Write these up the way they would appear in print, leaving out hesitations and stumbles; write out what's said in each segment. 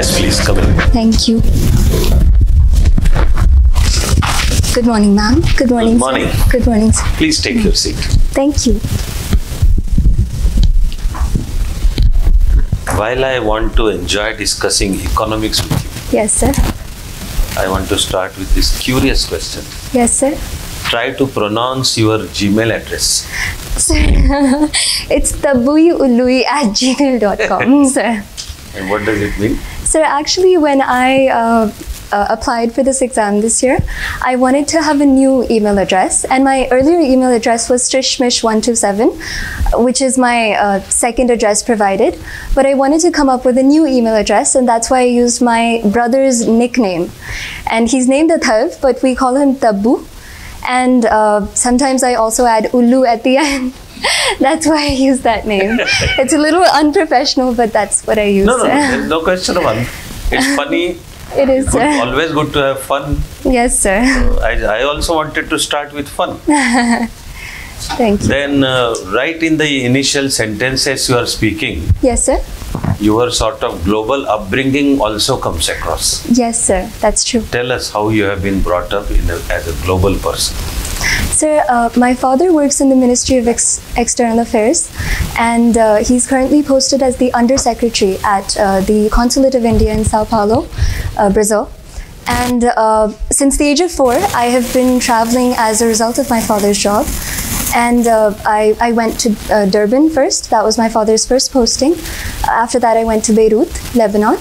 Yes, please come in. Thank you. Good morning, ma'am. Good morning. Good morning. Sir. Good morning, sir. Please take your seat. Thank you. While I want to enjoy discussing economics with you, Yes, sir. I want to start with this curious question. Yes, sir. Try to pronounce your Gmail address. Sir, it's tabuiului@gmail.com, sir. And what does it mean? Sir, actually, when I applied for this exam this year, I wanted to have a new email address, and my earlier email address was srishmish127, which is my second address provided. But I wanted to come up with a new email address, and that's why I used my brother's nickname. And he's named Atharv, but we call him Tabu. And sometimes I also add Ulu at the end. That's why I use that name. It's a little unprofessional, but that's what I use. No, there's no question of fun. It's funny. It is, Good, sir. always good to have fun. Yes, sir. I also wanted to start with fun. Thank you. Then, right in the initial sentences you are speaking, Yes, sir. your sort of global upbringing also comes across. Yes, sir. That's true. Tell us how you have been brought up as a global person. Sir, my father works in the Ministry of External Affairs, and he's currently posted as the Undersecretary at the Consulate of India in Sao Paulo, Brazil. And since the age of 4, I have been traveling as a result of my father's job. And I went to Durban first. That was my father's first posting. After that, I went to Beirut, Lebanon.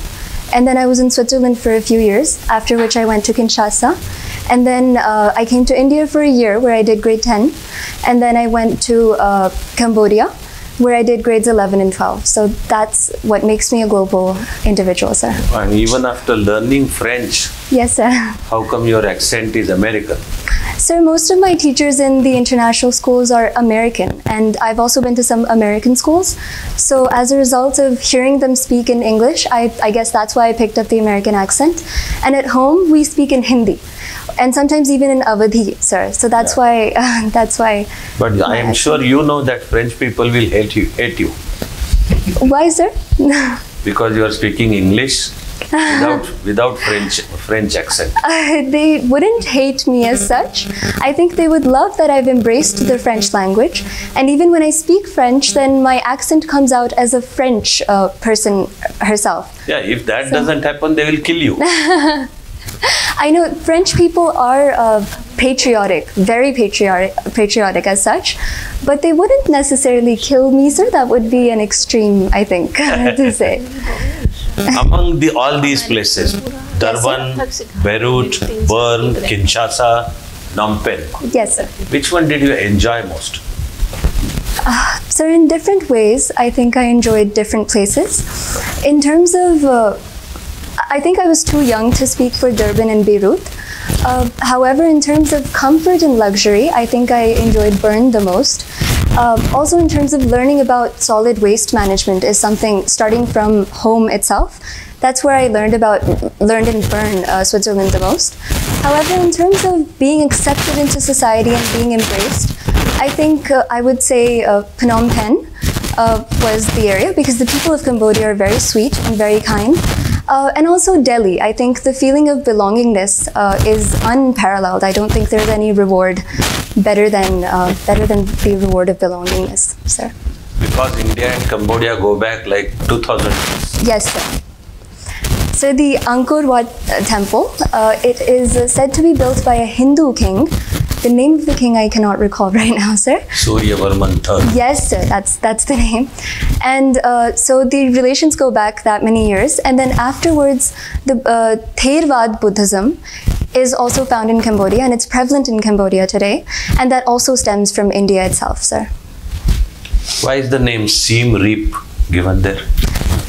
And then I was in Switzerland for a few years, after which I went to Kinshasa. And then I came to India for a year, where I did grade 10. And then I went to Cambodia, where I did grades 11 and 12. So that's what makes me a global individual, sir. And even after learning French, Yes, sir. how come your accent is American? Sir, most of my teachers in the international schools are American, and I've also been to some American schools. So as a result of hearing them speak in English, I guess that's why I picked up the American accent. And at home, we speak in Hindi, and sometimes even in Awadhi, sir. So that's why, But I am sure you know that French people will hate you Why, sir? because you are speaking English without French accent. They wouldn't hate me as such. I think they would love that I've embraced the French language. And even when I speak French, then my accent comes out as a French person herself. Yeah, if that doesn't happen, they will kill you. I know French people are patriotic, very patriotic as such, but they wouldn't necessarily kill me, sir. That would be an extreme, I think, to say. Among all these places, Durban, Beirut, Bern, Kinshasa, Phnom Penh, Yes, sir. which one did you enjoy most? So in different ways, I think I enjoyed different places. In terms of, I think I was too young to speak for Durban and Beirut. However, in terms of comfort and luxury, I think I enjoyed Bern the most. Also, in terms of learning about solid waste management is something starting from home itself. That's where I learned in Bern, Switzerland the most. However, in terms of being accepted into society and being embraced, I think I would say Phnom Penh was the area, because the people of Cambodia are very sweet and very kind. And also Delhi. I think the feeling of belongingness is unparalleled. I don't think there's any reward better than the reward of belongingness, sir. Because India and Cambodia go back like 2000 years. Yes, sir. So the Angkor Wat temple, it is said to be built by a Hindu king. The name of the king I cannot recall right now, sir. Suryavarman III. Yes, sir, that's the name. And so the relations go back that many years. And then afterwards, the Theravada Buddhism is also found in Cambodia, and it's prevalent in Cambodia today. And that also stems from India itself, sir. Why is the name Siem Reap given there?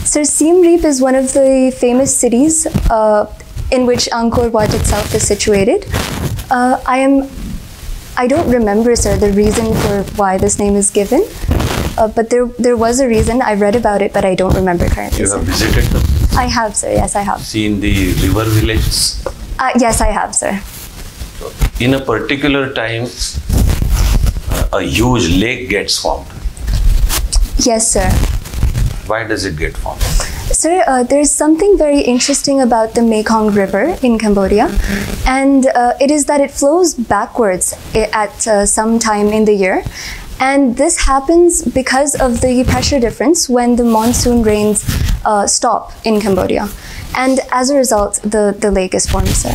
Sir, Siem Reap is one of the famous cities in which Angkor Wat itself is situated. I don't remember, sir, the reason for why this name is given, but there was a reason. I read about it, but I don't remember currently. You have visited them? I have, sir. Yes, I have. Seen the river villages? Yes, I have, sir. In a particular time, a huge lake gets formed. Yes, sir. Why does it get formed? Sir, there's something very interesting about the Mekong River in Cambodia, and it is that it flows backwards at some time in the year. And this happens because of the pressure difference when the monsoon rains stop in Cambodia. And as a result, the lake is formed, sir.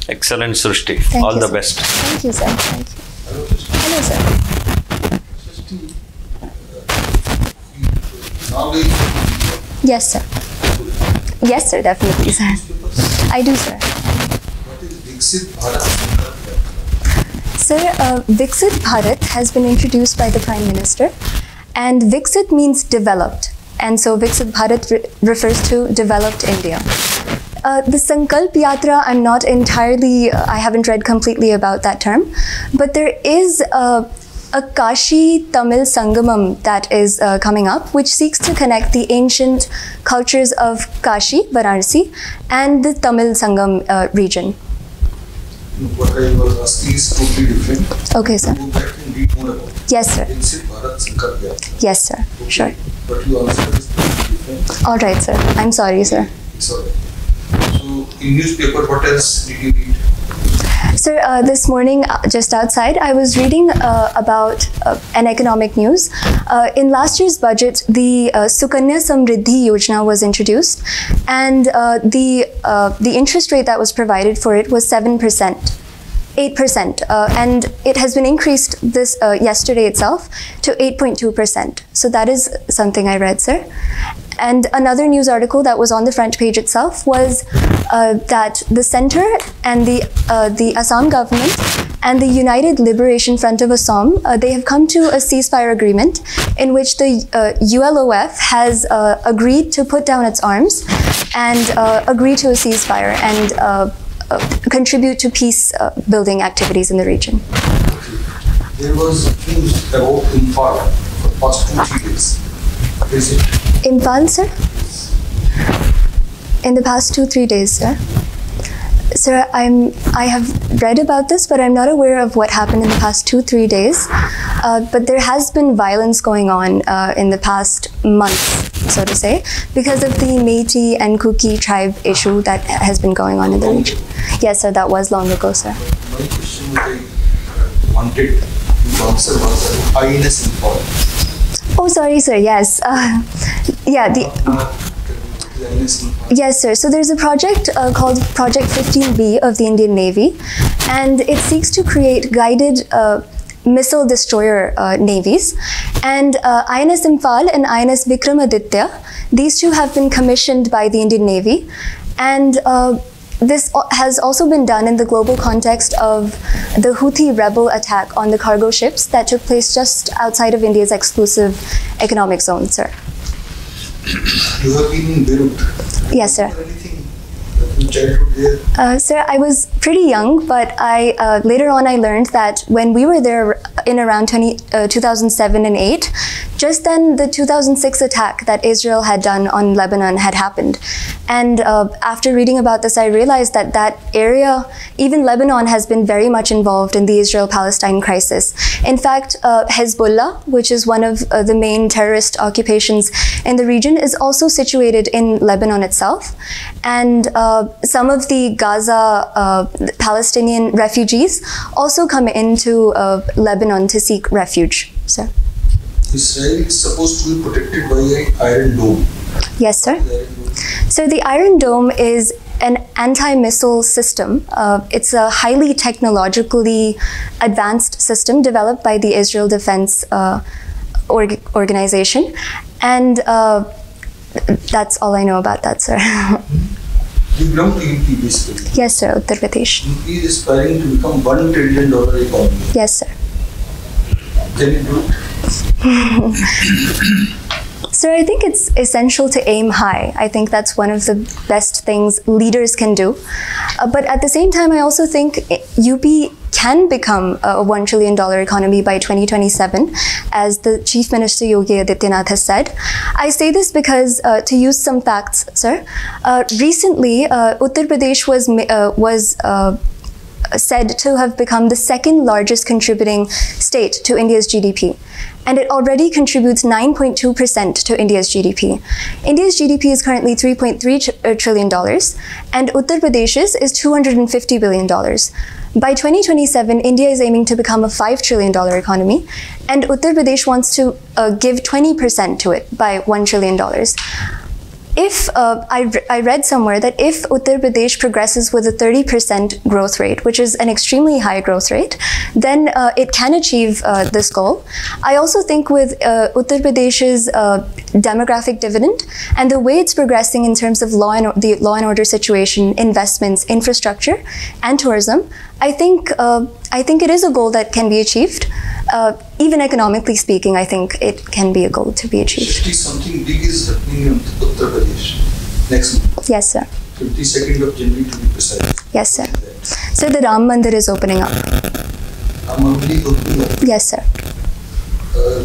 Excellent, Srishti. Thank All you, the sir. best. Thank you, sir. Thank you. Hello, sir. Yes, sir. Yes, sir, definitely, sir. I do, sir. What is Viksit Bharat? Sir, Viksit Bharat has been introduced by the Prime Minister, and Viksit means developed, and so Viksit Bharat refers to developed India. The Sankalp Yatra, I'm not entirely, I haven't read completely about that term, but there is a Kashi Tamil Sangamam that is coming up, which seeks to connect the ancient cultures of Kashi, Varanasi, and the Tamil Sangam region. What I was asking is totally different. Okay, sir. Go back and read more about it. Yes, sir. Viksit Bharat Sankalp Yatra. Yes, sir. Okay. Sure. But you answered is totally different. All right, sir. I'm sorry, sir. It's alright. So, in newspaper, what else did you read? Sir, this morning, just outside, I was reading about an economic news. In last year's budget, the Sukanya Samriddhi Yojana was introduced, and the interest rate that was provided for it was 7%. 8%, and it has been increased this yesterday itself to 8.2%. So that is something I read, sir. And another news article that was on the front page itself was that the center and the Assam government and the United Liberation Front of Assam, they have come to a ceasefire agreement in which the ULOF has agreed to put down its arms and agree to a ceasefire and contribute to peace building activities in the region. There was news about Imphal for the past 2-3 days. Is it? Imphal, sir? In the past 2-3 days, sir? Sir, I have read about this, but I'm not aware of what happened in the past 2-3 days. But there has been violence going on in the past month, so to say, because of the Métis and Kuki tribe issue that has been going on in the region. Yes, sir, that was long ago, sir. My question I wanted you to answer was IAS Imphal. Oh, sorry, sir, yes. Yeah, Yes, sir. So there's a project called Project 15B of the Indian Navy, and it seeks to create guided missile destroyer navies. And INS Imphal and INS Vikramaditya, these two have been commissioned by the Indian Navy. And this has also been done in the global context of the Houthi rebel attack on the cargo ships that took place just outside of India's exclusive economic zone, sir. You have been in Beirut. Yes, sir. Anything in childhood there? Sir, I was pretty young, but later on I learned that when we were there in around 2007 and 8, just then the 2006 attack that Israel had done on Lebanon had happened. And after reading about this, I realized that that area, even Lebanon, has been very much involved in the Israel-Palestine crisis. In fact, Hezbollah, which is one of the main terrorist occupations in the region, is also situated in Lebanon itself. And some of the Gaza Palestinian refugees also come into Lebanon to seek refuge, sir. Israel is supposed to be protected by an Iron Dome. Yes, sir. So the Iron Dome is an anti-missile system. It's a highly technologically advanced system developed by the Israel Defense Organization. And that's all I know about that, sir. You belong to UP basically. Yes, sir, Uttar Pradesh. UP is aspiring to become $1 trillion economy. Yes, sir. Can you do it? Sir, I think it's essential to aim high. I think that's one of the best things leaders can do. But at the same time, I also think UP can become a $1 trillion economy by 2027, as the Chief Minister Yogi Adityanath has said. I say this because, to use some facts, sir, recently Uttar Pradesh said to have become the second largest contributing state to India's GDP. And it already contributes 9.2% to India's GDP. India's GDP is currently $3.3 trillion, and Uttar Pradesh's is $250 billion. By 2027, India is aiming to become a $5 trillion economy, and Uttar Pradesh wants to give 20% to it by $1 trillion. If I read somewhere that if Uttar Pradesh progresses with a 30% growth rate, which is an extremely high growth rate, then it can achieve this goal. I also think with Uttar Pradesh's demographic dividend and the way it's progressing in terms of the law and order situation, investments, infrastructure, and tourism, I think it is a goal that can be achieved. Even economically speaking, I think it can be a goal to be achieved. Srishti, something big is happening in Uttar Pradesh next month. Yes, sir. 22nd of January to be precise. Yes, sir. So the Ram Mandir is opening up. Ram Mandir is opening up. Yes, sir.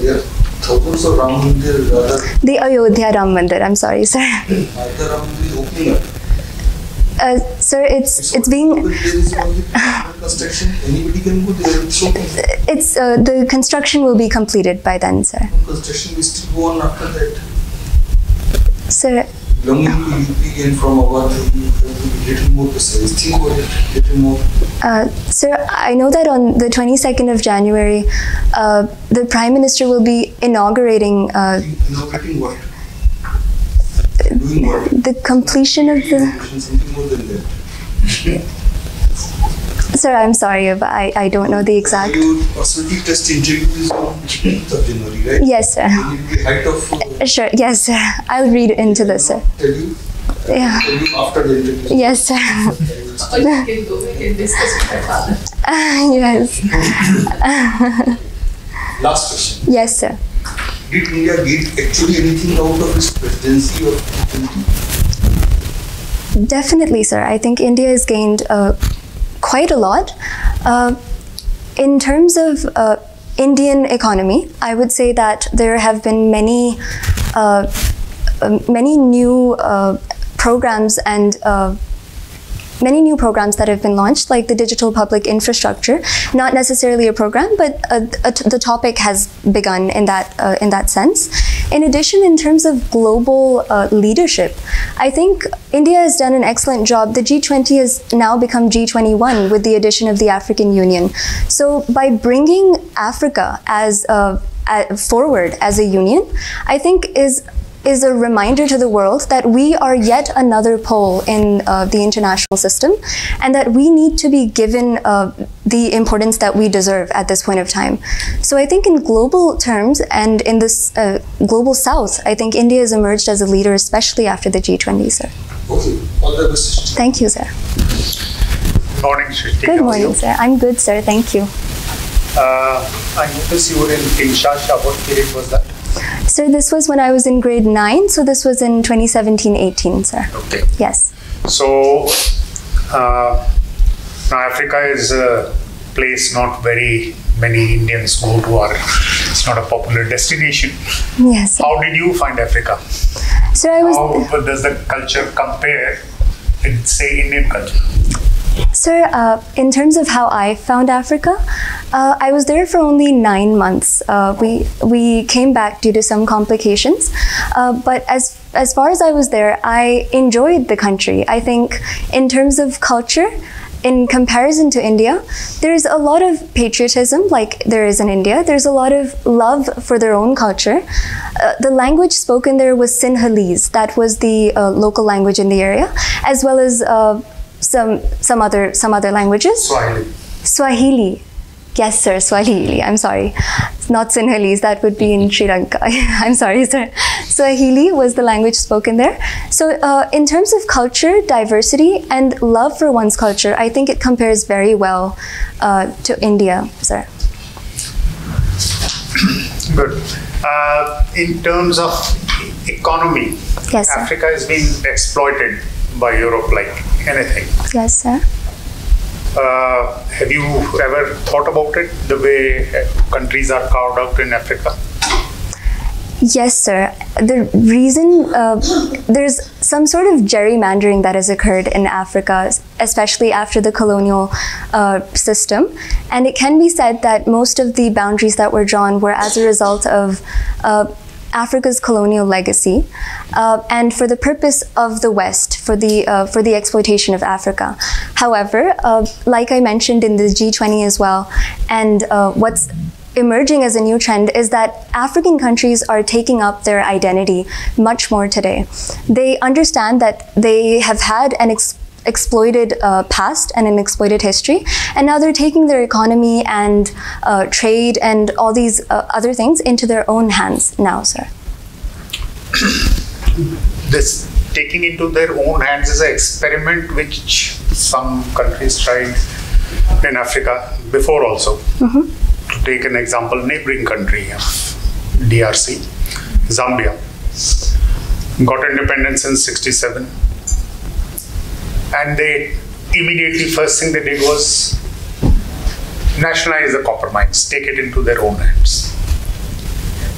There are thousands of Ram Mandir rather. The Ayodhya Ram Mandir, I'm sorry, sir. The Ram Mandir is opening up. Sir, it's being. There is only construction. Anybody can go there. It's open. It's the construction will be completed by then, sir. Construction will still go on after that. Sir. Belonging to UP and from our, you have to be little more precise. Think about it, little more. Sir, I know that on the 22nd of January, the Prime Minister will be inaugurating. Inaugurating what? Doing what? The completion of the. Something more than that. Sir, I'm sorry, but I don't know the exact. Your personality test interview is on 15th of January, right? Yes, sir. You need the height of. Sure, yes, sir. I'll read into this, sir. Tell you. Yeah. Tell you after the interview. Yes, sir. Or you can go, we can discuss with my father. Yes. Last question. Yes, sir. Did India get actually anything out of its presidency or G20? Definitely, sir. I think India has gained quite a lot. In terms of Indian economy, I would say that there have been many new programs and many new programs that have been launched, like the digital public infrastructure. Not necessarily a program, but the topic has begun in that sense. In addition, in terms of global leadership, I think India has done an excellent job. The G20 has now become G21 with the addition of the African Union. So by bringing Africa as forward as a union, I think is a reminder to the world that we are yet another pole in the international system, and that we need to be given the importance that we deserve at this point of time. So I think in global terms and in this global south, I think India has emerged as a leader, especially after the G20, sir. Okay, all the best. Thank you, sir. Good morning, Srishti. Good morning, sir. I'm good, sir. Thank you. I noticed you were in Kinshasa. What period was that? Sir, this was when I was in grade 9, so this was in 2017-18, sir. Okay. Yes. So, now Africa is a place not very many Indians go to, or it's not a popular destination. Yes, sir. How did you find Africa? Sir, How does the culture compare with, say, Indian culture? Sir, in terms of how I found Africa, I was there for only 9 months. We came back due to some complications, but as far as I was there, I enjoyed the country. I think in terms of culture, in comparison to India, there's a lot of patriotism like there is in India. There's a lot of love for their own culture. The language spoken there was Sinhalese. That was the local language in the area, as well as some other languages. Swahili. Yes, sir, Swahili. I'm sorry. It's not Sinhalese. That would be in Sri Lanka. I'm sorry, sir. Swahili was the language spoken there. So in terms of culture, diversity, and love for one's culture, I think it compares very well to India, sir. Good. In terms of economy, yes, sir. Africa is being exploited by Europe like anything. Yes, sir. Have you ever thought about it, the way countries are carved out in Africa? Yes, sir. The reason, there's some sort of gerrymandering that has occurred in Africa, especially after the colonial system. And it can be said that most of the boundaries that were drawn were as a result of Africa's colonial legacy, and for the purpose of the West, for the exploitation of Africa. However, like I mentioned in the G20 as well, and what's emerging as a new trend is that African countries are taking up their identity much more today. They understand that they have had an exploited past and an exploited history, and now they're taking their economy and trade and all these other things into their own hands now, sir. This taking into their own hands is an experiment which some countries tried in Africa before also. To take an example, neighboring country of DRC, Zambia, got independence in '67. And they immediately, first thing they did was nationalize the copper mines, take it into their own hands.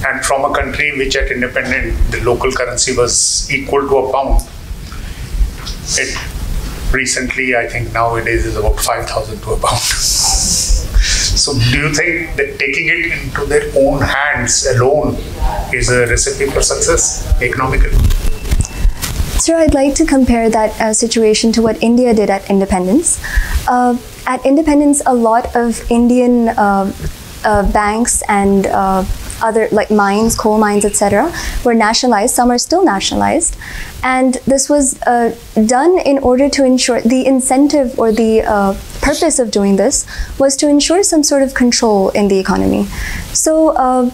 And from a country which at independent, the local currency was equal to a pound, it recently, I think nowadays is about 5,000 to a pound. So do you think that taking it into their own hands alone is a recipe for success economically? Sir, I'd like to compare that situation to what India did at independence. At independence, a lot of Indian banks and other like mines, coal mines, etc., were nationalized. Some are still nationalized, and this was done in order to ensure the incentive or the purpose of doing this was to ensure some sort of control in the economy. So.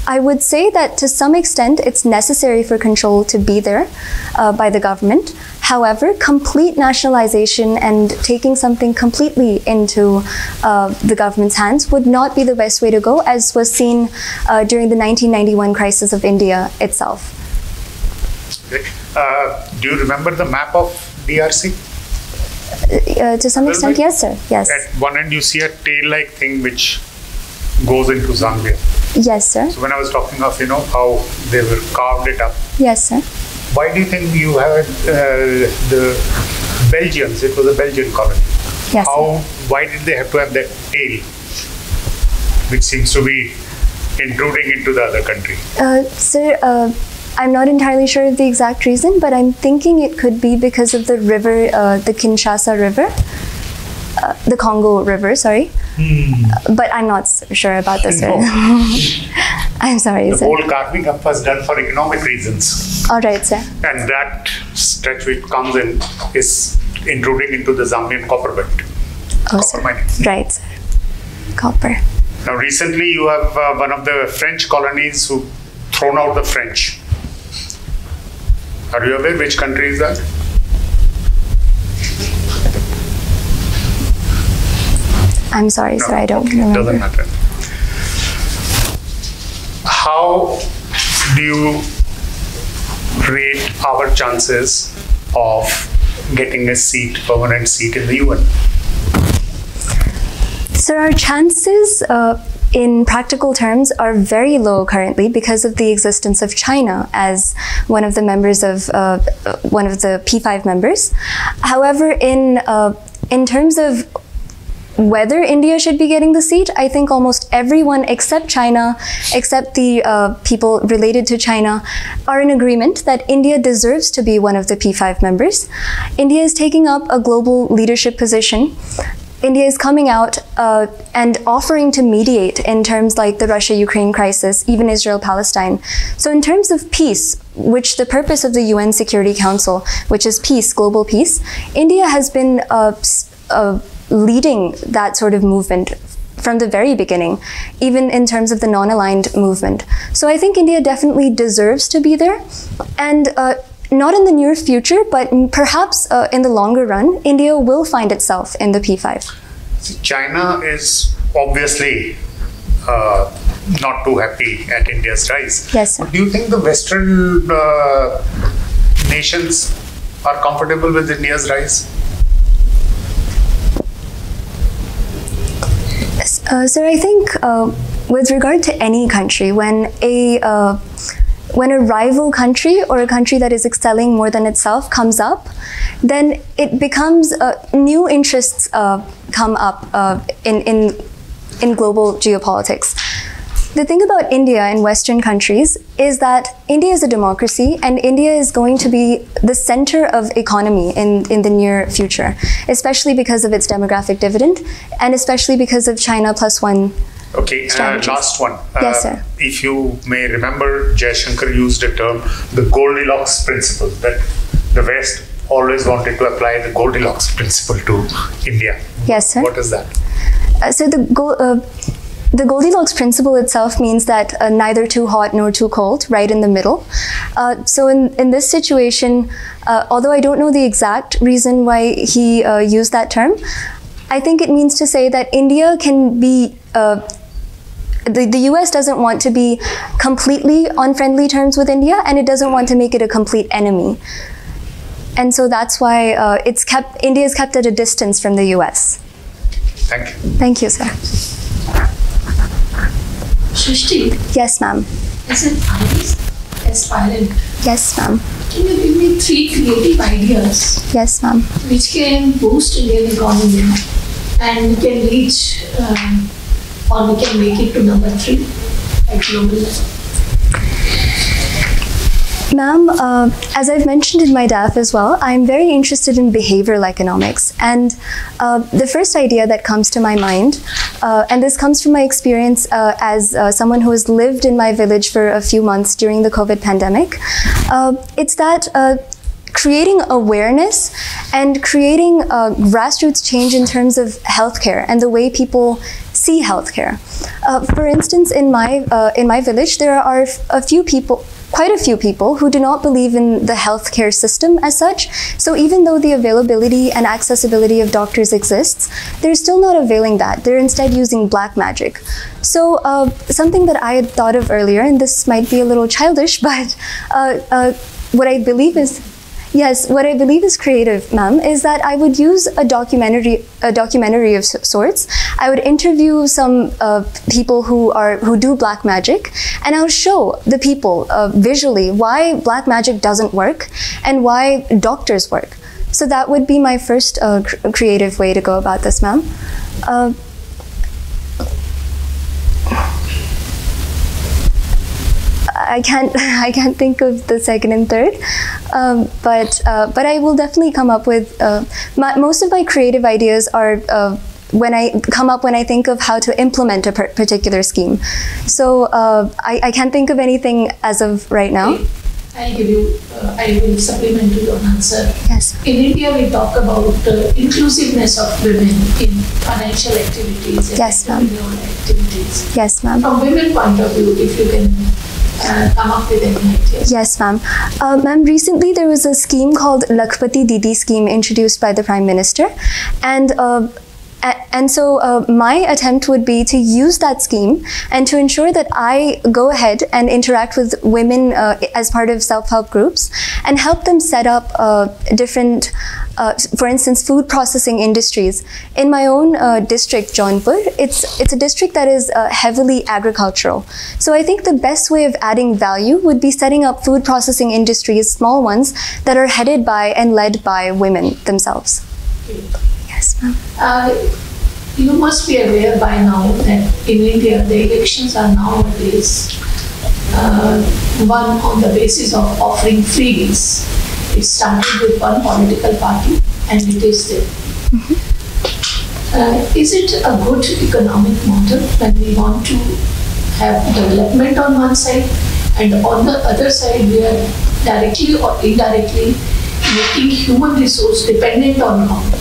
I would say that to some extent it's necessary for control to be there by the government. However, complete nationalization and taking something completely into the government's hands would not be the best way to go, as was seen during the 1991 crisis of India itself. Do you remember the map of DRC? To some extent, yes, sir. Yes. At one end you see a tail-like thing which goes into Zambia. Yes, sir. So when I was talking of, how they were carved it up. Yes, sir. Why do you think you had the Belgians, it was a Belgian colony. Yes, sir. Why did they have to have that tail, which seems to be intruding into the other country? Sir, I'm not entirely sure of the exact reason, but I'm thinking it could be because of the river, the Kinshasa River. The Congo River, sorry. But I'm not sure about this. No. I'm sorry, the sir. whole carving up was done for economic reasons. All right, sir. And that stretch which comes in is intruding into the Zambian copper belt. Oh, copper mining. Right, sir. Copper. Now, recently you have one of the French colonies who thrown out the French. Are you aware which country is that? I'm sorry, sir, I don't remember. Doesn't matter. How do you rate our chances of getting a seat, permanent seat in the UN? Sir, our chances in practical terms are very low currently because of the existence of China as one of the members of one of the P5 members. However, in terms of whether India should be getting the seat, I think almost everyone except China, except the people related to China, are in agreement that India deserves to be one of the P5 members. India is taking up a global leadership position. India is coming out and offering to mediate in terms like the Russia-Ukraine crisis, even Israel-Palestine. So in terms of peace, which the purpose of the UN Security Council, which is peace, global peace, India has been leading that sort of movement from the very beginning, even in terms of the non-aligned movement. So I think India definitely deserves to be there. And not in the near future, but perhaps in the longer run, India will find itself in the P5. See, China is obviously not too happy at India's rise. Yes, sir. But do you think the Western nations are comfortable with India's rise? Sir, I think with regard to any country, when when a rival country or a country that is excelling more than itself comes up, then it becomes new interests come up in global geopolitics. The thing about India and Western countries is that India is a democracy, and India is going to be the center of economy in the near future, especially because of its demographic dividend, and especially because of China +1. Okay, last one. Yes, sir. If you may remember, Jaishankar used a term, the Goldilocks principle, that the West always wanted to apply the Goldilocks principle to India. Yes, sir. What is that? So the Goldilocks principle itself means that neither too hot nor too cold, right in the middle. So in this situation, although I don't know the exact reason why he used that term, I think it means to say that India can be, the US doesn't want to be completely on friendly terms with India, and it doesn't want to make it a complete enemy. And so that's why India is kept at a distance from the US. Thank you. Thank you, sir. Srishti, Yes, ma'am. as an IAS aspirant, Yes, ma'am. can you give me 3 creative ideas Yes, ma'am. which can boost Indian economy and we can reach or we can make it to number 3 at global level? Ma'am, as I've mentioned in my DAF as well, I'm very interested in behavioral economics. And the first idea that comes to my mind, and this comes from my experience as someone who has lived in my village for a few months during the COVID pandemic, it's that creating awareness and creating grassroots change in terms of healthcare and the way people see healthcare. For instance, in my village, there are quite a few people who do not believe in the healthcare system as such. So even though the availability and accessibility of doctors exists, they're still not availing that. They're instead using black magic. So something that I had thought of earlier, and this might be a little childish, but what I believe is creative, ma'am, is that I would use a documentary of sorts. I would interview some people who do black magic, and I'll show the people visually why black magic doesn't work and why doctors work. So that would be my first creative way to go about this, ma'am. I can't think of the second and third, but I will definitely come up with most of my creative ideas are when I think of how to implement a particular scheme. So I can't think of anything as of right now. I will supplement to your answer. Yes. In India, we talk about inclusiveness of women in financial activities and Yes, ma'am. entrepreneurial activities. Yes, ma'am. From women point of view, if you can come up with any ideas. Yes, ma'am. Ma'am, recently there was a scheme called Lakhpati Didi scheme introduced by the Prime Minister, and so my attempt would be to use that scheme and to ensure that I go ahead and interact with women as part of self-help groups and help them set up different, for instance, food processing industries. In my own district, Jaunpur, it's a district that is heavily agricultural. So I think the best way of adding value would be setting up food processing industries, small ones, that are headed by and led by women themselves. Yes, ma'am. You must be aware by now that in India the elections are nowadays one on the basis of offering freebies. It started with one political party and it is there. Is it a good economic model when we want to have development on one side and on the other side we are directly or indirectly making human resource dependent on government?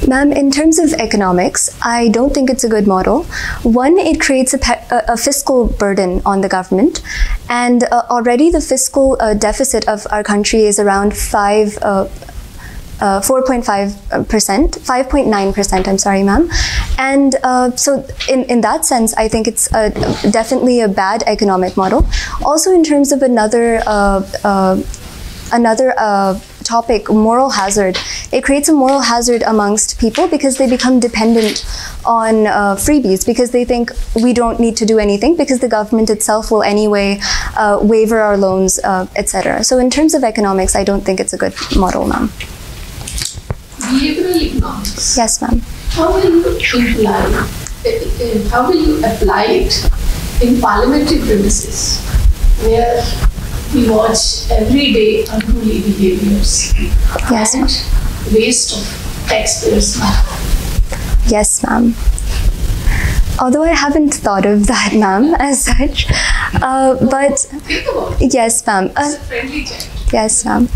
Ma'am, in terms of economics, I don't think it's a good model. One, it creates a fiscal burden on the government, and already the fiscal deficit of our country is around 5.9%, I'm sorry, ma'am. And so in that sense, I think it's definitely a bad economic model. Also in terms of another topic, moral hazard. It creates a moral hazard amongst people because they become dependent on freebies, because they think we don't need to do anything because the government itself will anyway waiver our loans, etc. So in terms of economics, I don't think it's a good model, ma'am. Behavioral economics. Yes, ma'am. How will you apply it in parliamentary premises, where we watch every day unruly behaviors Yes, and waste of taxpayers' money? Yes, ma'am. Although I haven't thought of that, ma'am, as such, but Think about it. yes, ma'am. It's a friendly chat. Yes, ma'am.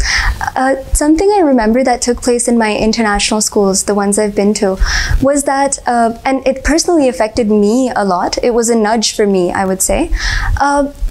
Something I remember that took place in my international schools, the ones I've been to, was that, and it personally affected me a lot. It was a nudge for me, I would say.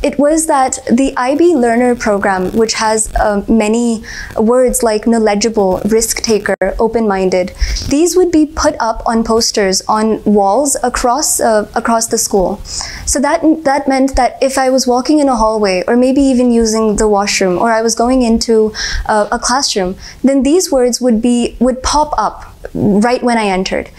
It was that the IB Learner program, which has many words like knowledgeable, risk taker, open-minded, these would be put up on posters on walls across the school. So that meant that if I was walking in a hallway, or maybe even using the washroom, or I was going into a classroom, then these words would pop up right when I entered.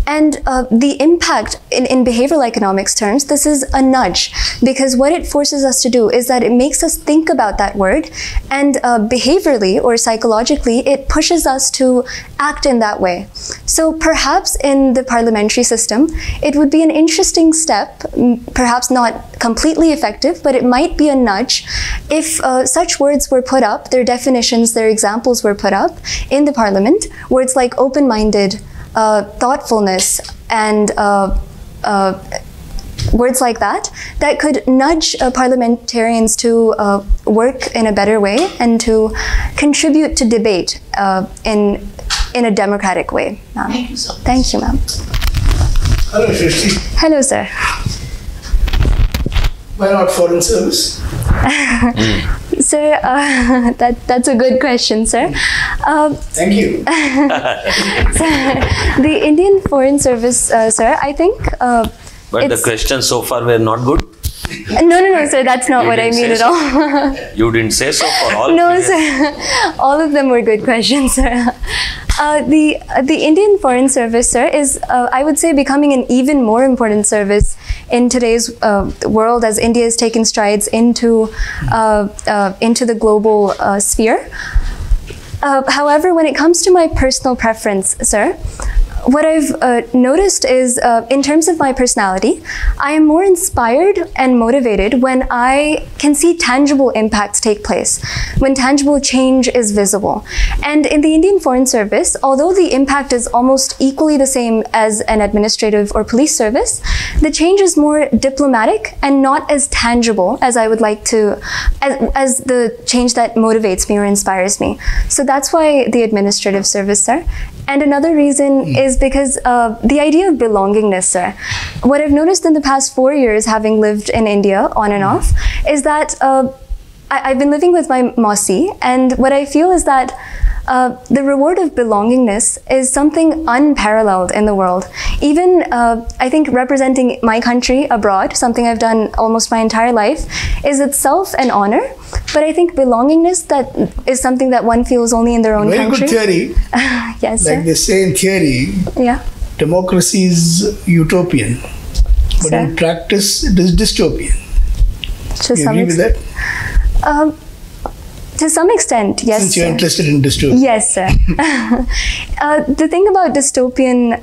And the impact in behavioral economics terms, this is a nudge, because what it forces us to do is that it makes us think about that word, and behaviorally or psychologically, it pushes us to act in that way. So perhaps in the parliamentary system, it would be an interesting step, perhaps not completely effective, but it might be a nudge if such words were put up, their definitions, their examples were put up in the parliament, words like open-minded, thoughtfulness, and words like that could nudge parliamentarians to work in a better way and to contribute to debate in a democratic way. Thank you so much. Thank you, ma'am. Hello, Srishti. Hello, sir. Why not foreign service? Sir, that's a good question, sir. Thank you. The Indian Foreign Service, sir, I think... But the questions so far were not good. No, sir, that's not what I mean at all. You didn't say so for all? No, previous- sir. All of them were good questions, sir. The Indian Foreign Service, sir, is, I would say, becoming an even more important service in today's world as India is taking strides into the global sphere. However, when it comes to my personal preference, sir, what I've noticed is, in terms of my personality, I am more inspired and motivated when I can see tangible impacts take place, when tangible change is visible. And in the Indian Foreign Service, although the impact is almost equally the same as an administrative or police service, the change is more diplomatic and not as tangible as I would like to, as the change that motivates me or inspires me. So that's why the administrative service, sir. And another reason is because the idea of belongingness, sir. What I've noticed in the past 4 years, having lived in India on and off, is that I've been living with my Mausi, and what I feel is that the reward of belongingness is something unparalleled in the world. Even, I think, representing my country abroad, something I've done almost my entire life, is itself an honor. But I think belongingness, that is something that one feels only in their own Very country. good theory. Yes, sir. Like they say in theory, Yeah. democracy is utopian, but Sir. in practice it is dystopian. To You some agree with extent. that? To some extent, yes. Since you're sir. interested in dystopia. Yes, sir. The thing about dystopian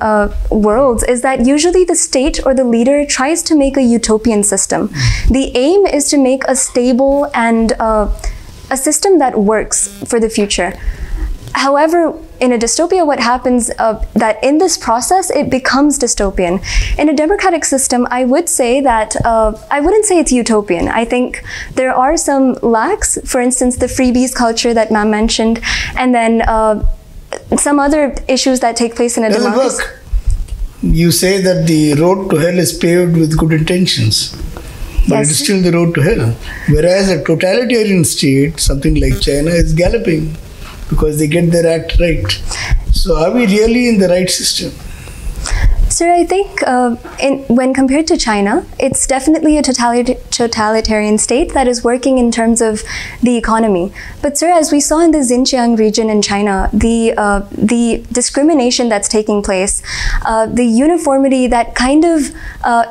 worlds is that usually the state or the leader tries to make a utopian system. The aim is to make a stable and a system that works for the future. However, in a dystopia, what happens that in this process, it becomes dystopian. In a democratic system, I would say that, I wouldn't say it's utopian. I think there are some lacks, for instance, the freebies culture that ma'am mentioned, and then some other issues that take place in a Doesn't democracy. work. You say that the road to hell is paved with good intentions, but Yes. it is still the road to hell. Whereas a totalitarian state, something like China, is galloping because they get their act right. So are we really in the right system? Sir, I think when compared to China, it's definitely a totalitarian state that is working in terms of the economy. But sir, as we saw in the Xinjiang region in China, the discrimination that's taking place, the uniformity that kind of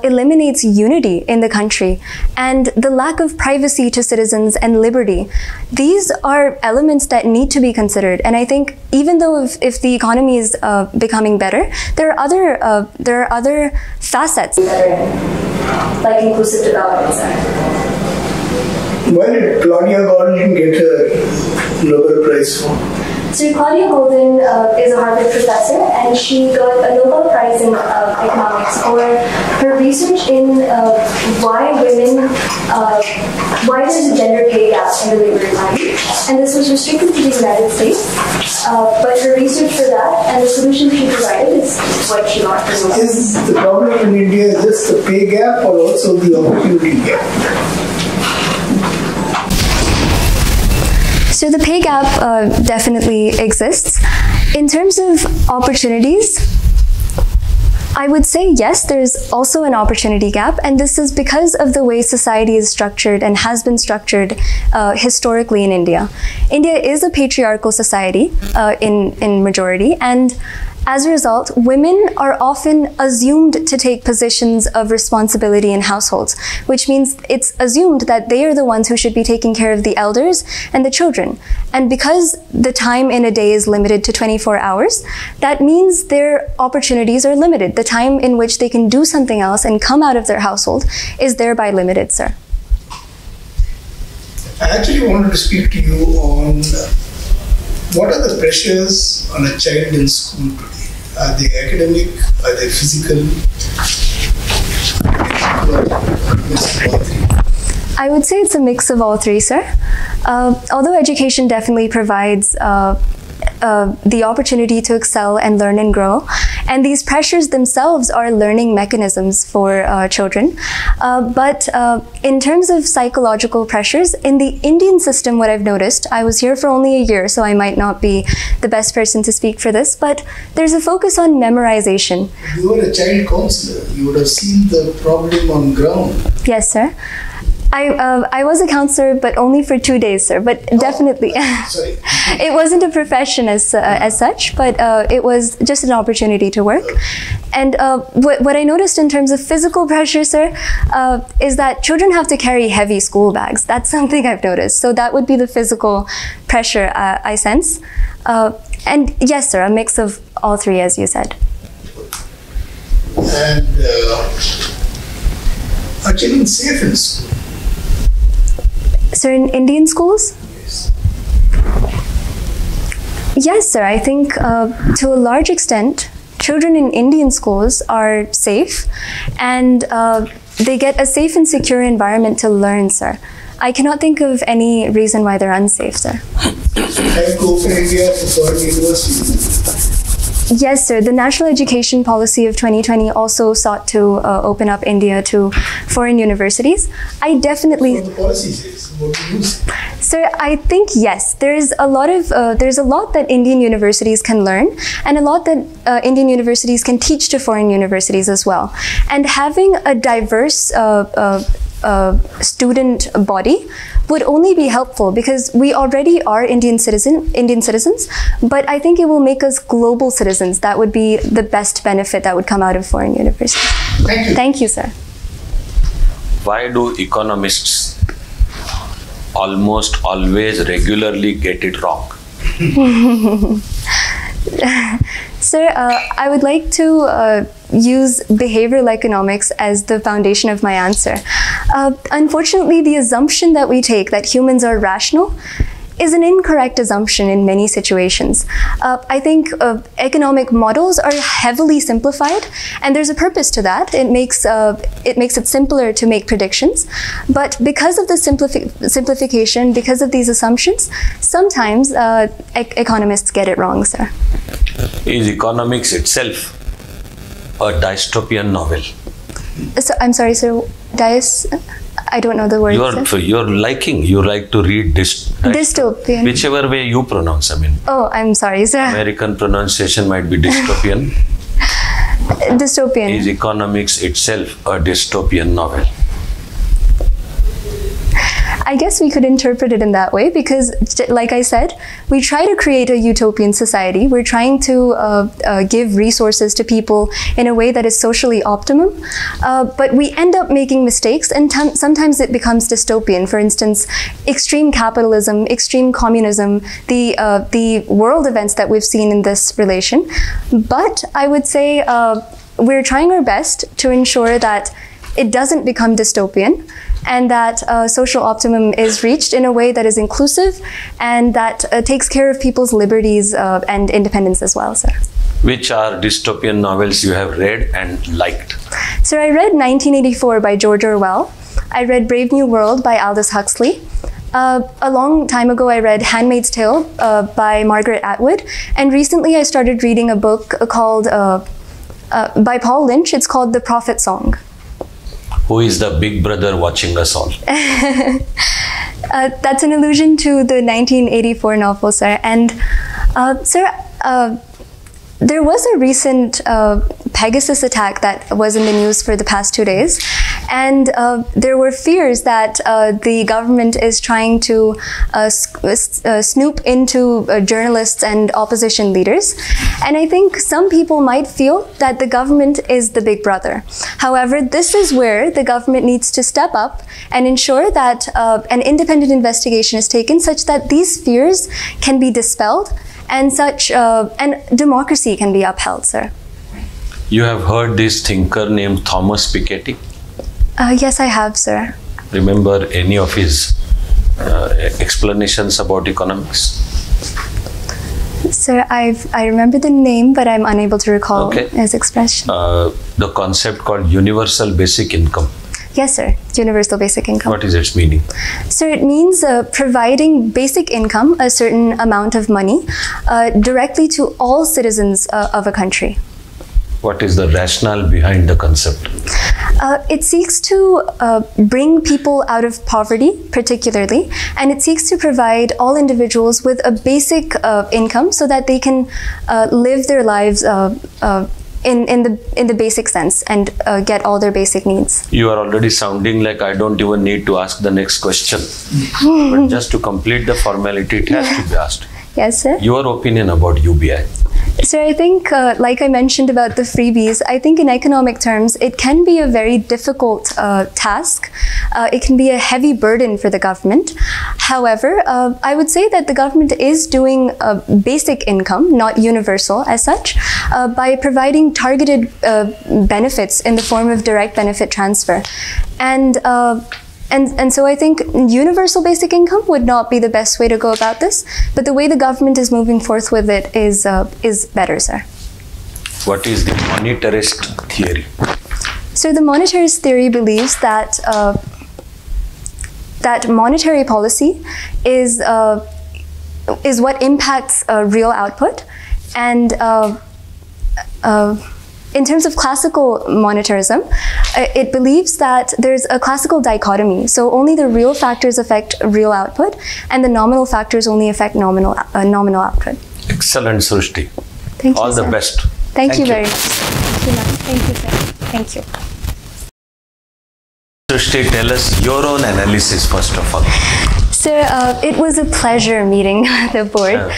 eliminates unity in the country, and the lack of privacy to citizens and liberty, these are elements that need to be considered. And I think even though if the economy is becoming better, there are other facets that are like inclusive development. Why did Claudia Gordon get a Nobel Prize for? So Claudia Golden is a Harvard professor, and she got a Nobel Prize in economics for her research in why there's a gender pay gap in the labor economy. And this was restricted to the United States, but her research for that and the solution she provided is what she got for Nobel. Is the problem in India just the pay gap or also the opportunity gap? So the pay gap definitely exists. In terms of opportunities, I would say yes, there's also an opportunity gap, and this is because of the way society is structured and has been structured historically in India. India is a patriarchal society in majority, and as a result, women are often assumed to take positions of responsibility in households, which means it's assumed that they are the ones who should be taking care of the elders and the children. And because the time in a day is limited to 24 hours, that means their opportunities are limited. The time in which they can do something else and come out of their household is thereby limited, sir. I actually wanted to speak to you on what are the pressures on a child in school today? Are they academic? Are they physical? I would say it's a mix of all three, sir. Although education definitely provides the opportunity to excel and learn and grow, and these pressures themselves are learning mechanisms for children. But in terms of psychological pressures, in the Indian system, what I've noticed, I was here for only a year, so I might not be the best person to speak for this, but there's a focus on memorization. You were a child counselor. You would have seen the problem on ground. Yes, sir. I was a counselor, but only for 2 days, sir. But definitely, Sorry. It wasn't a profession as such, but it was just an opportunity to work. And what I noticed in terms of physical pressure, sir, is that children have to carry heavy school bags. That's something I've noticed. So that would be the physical pressure I sense. And yes, sir, a mix of all three, as you said. And are children safe in school? Sir, in Indian schools? Yes. Yes, sir. I think to a large extent, children in Indian schools are safe, and they get a safe and secure environment to learn, sir. I cannot think of any reason why they're unsafe, sir. Time to open India for foreign universities. Yes, sir. The National Education Policy of 2020 also sought to open up India to foreign universities. I definitely... What the policy says, what do you say? Sir, I think yes. There's a lot that Indian universities can learn, and a lot that Indian universities can teach to foreign universities as well. And having a diverse student body would only be helpful, because we already are Indian citizens, but I think it will make us global citizens. That would be the best benefit that would come out of foreign universities. Thank you. Thank you, sir. Why do economists almost always regularly get it wrong? Sir, I would like to use behavioral economics as the foundation of my answer. Unfortunately, the assumption that we take that humans are rational is an incorrect assumption in many situations. I think economic models are heavily simplified, and there's a purpose to that. It makes it simpler to make predictions. But because of the simplification, because of these assumptions, sometimes economists get it wrong, sir. Is economics itself a dystopian novel? So, I'm sorry, sir. I don't know the word. You like to read dystopian. Whichever way you pronounce, I mean. Oh, I'm sorry, sir. American pronunciation might be dystopian. Dystopian. Is economics itself a dystopian novel? I guess we could interpret it in that way because, like I said, we try to create a utopian society. We're trying to give resources to people in a way that is socially optimum, but we end up making mistakes, and sometimes it becomes dystopian. For instance, extreme capitalism, extreme communism, the world events that we've seen in this relation. But I would say we're trying our best to ensure that it doesn't become dystopian, and that social optimum is reached in a way that is inclusive and that takes care of people's liberties and independence as well, sir. Which are dystopian novels you have read and liked? Sir, I read 1984 by George Orwell. I read Brave New World by Aldous Huxley. A long time ago, I read Handmaid's Tale by Margaret Atwood. And recently, I started reading a book called, by Paul Lynch. It's called The Prophet Song. Who is the big brother watching us all? That's an allusion to the 1984 novel, sir. And, sir, there was a recent Pegasus attack that was in the news for the past 2 days. And there were fears that the government is trying to snoop into journalists and opposition leaders. And I think some people might feel that the government is the big brother. However, this is where the government needs to step up and ensure that an independent investigation is taken such that these fears can be dispelled and and democracy can be upheld, sir. You have heard this thinker named Thomas Piketty? Yes, I have, sir. Remember any of his explanations about economics? Sir, I remember the name, but I'm unable to recall his expression. The concept called universal basic income. Yes, sir. Universal basic income. What is its meaning? Sir, it means providing basic income, a certain amount of money, directly to all citizens of a country. What is the rationale behind the concept? It seeks to bring people out of poverty, particularly, and it seeks to provide all individuals with a basic income so that they can live their lives in the basic sense and get all their basic needs. You are already sounding like I don't even need to ask the next question. But just to complete the formality, it has to be asked. Yes, sir. Your opinion about UBI? So I think, like I mentioned about the freebies, I think in economic terms, it can be a very difficult task. It can be a heavy burden for the government. However, I would say that the government is doing basic income, not universal as such, by providing targeted benefits in the form of direct benefit transfer. And so I think universal basic income would not be the best way to go about this, but the way the government is moving forth with it is better, sir. What is the monetarist theory? So the monetarist theory believes that that monetary policy is what impacts real output, and in terms of classical monetarism, it believes that there's a classical dichotomy. So only the real factors affect real output, and the nominal factors only affect nominal output. Excellent, Srishti. Thank you, All sir. the best. Thank you very much. Thank you, ma'am. Thank you, sir. Thank you. Srishti, tell us your own analysis first of all. Sir, it was a pleasure meeting the board.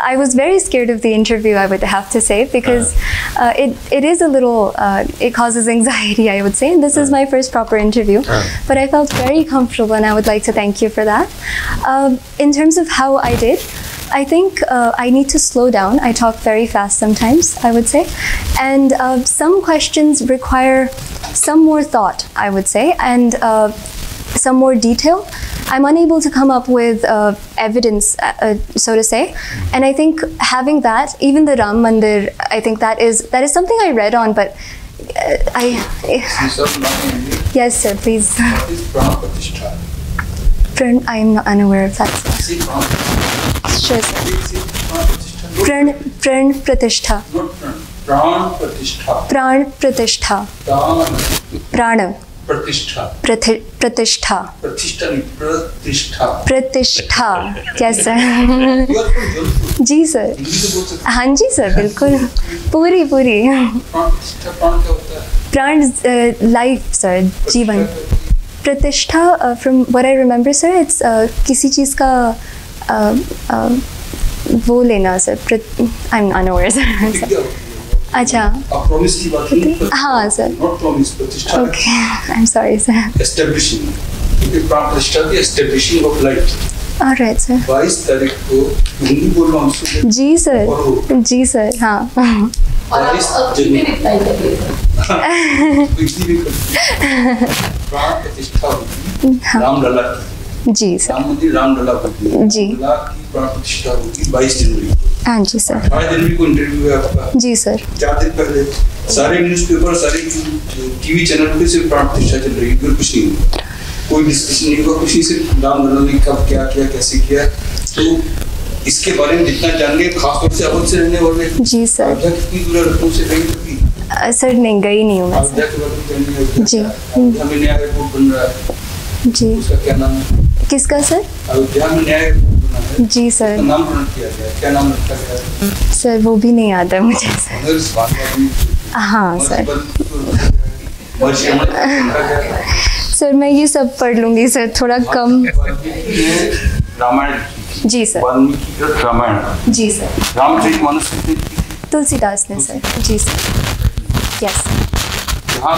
I was very scared of the interview, I would have to say, because it is a little, it causes anxiety, I would say, and this is my first proper interview. But I felt very comfortable, and I would like to thank you for that. In terms of how I did, I think I need to slow down. I talk very fast sometimes, I would say. And some questions require some more thought, I would say, and some more detail. I'm unable to come up with evidence, so to say. And I think having that, even the Ram Mandir, I think that is something I read on, but yes, sir, please. What is Pran Pratishtha? I am not unaware of that, sir. See Pran. Sure, sir. Pran Pran Pratishtha. Pratishtha. Not Pran. Pran Pratishtha. Pran Pratishtha. Pran Pratishtha. Pratishtha. Pratishtha. Pratishtha. Yes, sir. You are from Jodhpur. जी sir. हाँ जी sir, बिल्कुल. पूरी. Pran Pratishtha. Pran क्या होता है? प्राण, life sir, जीवन. Pratishtha, from what I remember, sir, it's किसी चीज़ का वो लेना sir. I'm unaware, sir. अच्छा. आप promise की बात नहीं. हाँ sir. Not promise, प्रतिष्ठा. Okay, I'm sorry, sir. Establishing. क्योंकि प्राण प्रतिष्ठा की establishing of light. All right, sir. 22 तारीख को हिंदी बोल रहा हूँ. जी सर. जी सर. हाँ. और आप कितने रिप्लाई करिएगा? प्राण प्रतिष्ठा होगी रामलला की. जी सर. राम मंदिर रामलला होगी. जी. रामलला की प्राण प्रतिष्ठा होगी 22 जनवरी को. हाँ जी सर. 18 जनवरी को इंटरव्यू है आपका. जी सर. 4 दिन पहले सारे न्यूज़पेपर, सारे टीवी चैनल पे सिर्फ प्राण प्रतिष्ठा चल रही है, कुछ नहीं हुआ. कोई डिस्कशन नहीं हुआ, कुछ नहीं. सिर्फ रामलला ने कब क्या किया, कैसे किया. तो इसके बारे में जितना जानिए, खासतौर से अवध से रहने वाले. जी सर. अयोध्या कितनी दूर है लखनऊ से? कहीं कभी सर नहीं गई नहीं हूँ मैं. अयोध्या के बारे में जानिए. जी. अयोध्या में नया एयरपोर्ट बन रहा है. जी. उसका क्या नाम है? किसका सर? अयोध्या में नया एयरपोर्ट बना है. जी सर. उसका नाम प्रणत किया गया है. क्या नाम रखा गया है? सर वो भी नहीं आता मुझे सर. हाँ सर. सर मैं ये सब पढ़ लूँगी सर, थोड़ा कम. रामायण. जी सर. वाल्मीकि का रामायण. जी सर. रामचरितमानस तुलसीदास ने सर. जी सर. यस. यहाँ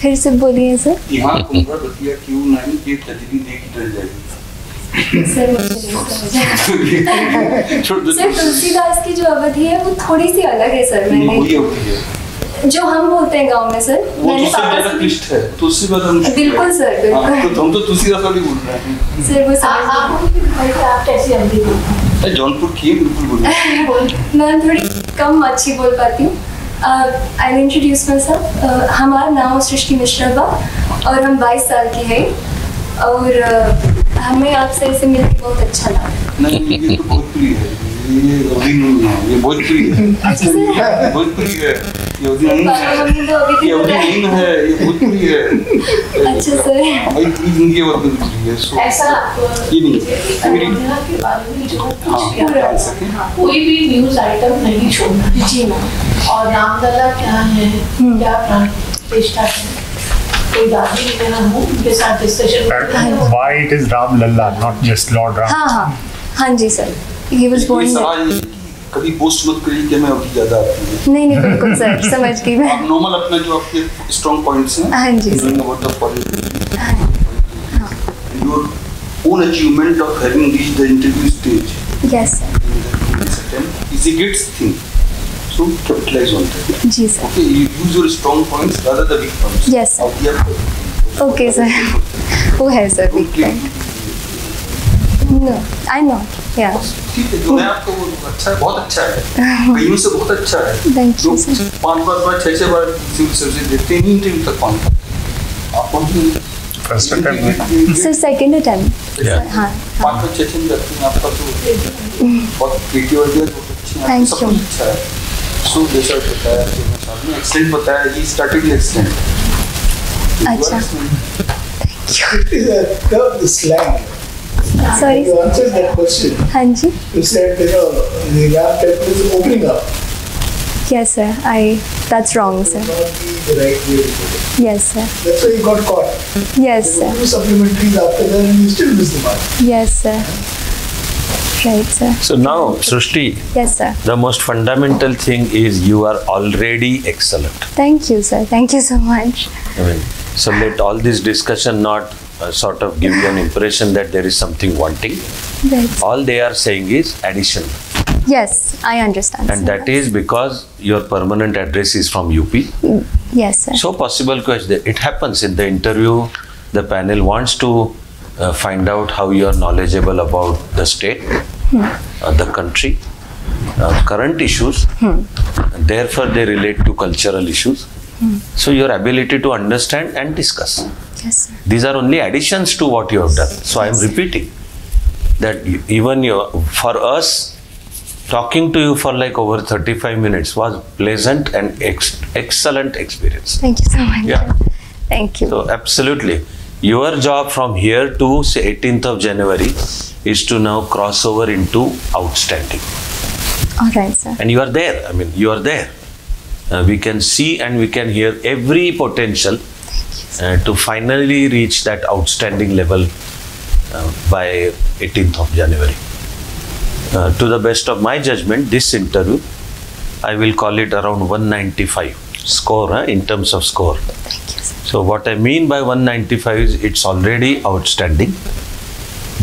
फिर से बोलिए सर. यहाँ कुंभा बतिया क्यों नहीं ये तजरी देख डर जाएगी. सर मुझे नहीं समझ. सर तुलसीदास की जो अवधि है वो थोड़ी सी अलग है सर. मैंने जो हम बोलते हैं गांव में सर, मैंने पापा से क्लिष्ट है. तुलसीदास बिल्कुल सर. बिल्कुल. तो हम तो तुलसीदास वाली बोल रहे हैं सर. वो समझ आप कैसी अवधि बोलते हैं? जौनपुर की बिल्कुल बोल रहे हैं. मैं थोड़ी कम अच्छी बोल पाती हूँ. I introduce my self. हमारा नाम सृष्टि मिश्रा बा और हम 22 साल की है और हमें आपसे ऐसे मिलकर बहुत अच्छा लगा. नहीं, ये तो बहुत प्रिय है. ये बहुत प्रिय है. अच्छा सर. बहुत प्रिय है. ये अवधि नहीं है. ये अवधि नहीं है. ये बहुत प्रिय है. अच्छा सर. भाई प्लीज इनके बारे में प्रिय है. ऐसा ये नहीं अयोध्या के बारे में जो कुछ किया, कोई भी न्यूज आइटम नहीं छोड़ना. जी मैम. और रामलला क्या है, क्या प्राण प्रतिष्ठा है, कोई दादी वगैरह हो उनके साथ discussion. Why it is Ram Lalla, not just Lord Ram? हाँ हाँ हाँ जी सर. He was born. कभी पोस्ट मत करिए कि मैं अवधि ज्यादा आती हूँ. नहीं बिल्कुल सर. समझ गई मैं. आप नॉर्मल अपना जो आपके स्ट्रॉन्ग पॉइंट्स हैं. हाँ जी sir. Your own achievement of having reached the interview stage. Yes sir. Is a good thing. So capitalize on that. जी sir. Okay, you use your strong points rather than weak points. Yes sir. Okay sir. वो है sir weak point. No, I'm not. Yeah. ठीक है. जो है आपका वो अच्छा है, बहुत अच्छा है. कईयों से बहुत अच्छा है. Thank you sir. 5 बार 6 बार सिविल सर्विस देते हैं, इंटरव्यू तक पहुंचते हैं. आप पहुंचे First attempt. Sir second attempt. हाँ. 5 6 जाते हैं. आपका तो बहुत क्रिएटिव आइडिया बहुत अच्छे हैं. Thank सब you. कुछ अच्छा है. सो जैसा बताया जो मैं सामने एक्सीलेंट बताया. He started excellent. अच्छा. It is a curved slang. Sorry. You answered that question. हाँ जी. You said, the Ram temple is opening up. Yes sir. That's wrong sir. It will not be the right way to put it. Yes sir. That's why you got caught. Yes There sir. were 2 supplementaries after that and you still missed the mark. Yes sir. Right sir. So now, Srishti, Yes sir. the most fundamental thing is you are already excellent. Thank you sir. Thank you so much. I mean, so let all this discussion not sort of give you an impression that there is something wanting. Right. All they are saying is addition. Yes, I understand. And sir. that is because your permanent address is from UP. Yes sir. So possible question. It happens in the interview. The panel wants to find out how you are knowledgeable about the state, the country, current issues. Therefore, they relate to cultural issues. So your ability to understand and discuss. Yes sir. These are only additions to what you have done. So I am repeating that even for us, talking to you for like over 35 minutes was pleasant and excellent experience. Thank you so much. Yeah. Thank you. So absolutely. Your job from here to say 18th of January is to now cross over into outstanding. All right, sir. And you are there. I mean, you are there. we can see and we can hear every potential to finally reach that outstanding level by 18th of January. To the best of my judgment, this interview, I will call it around 195 score in terms of score. Thank you, sir. So what I mean by 195 is it's already outstanding.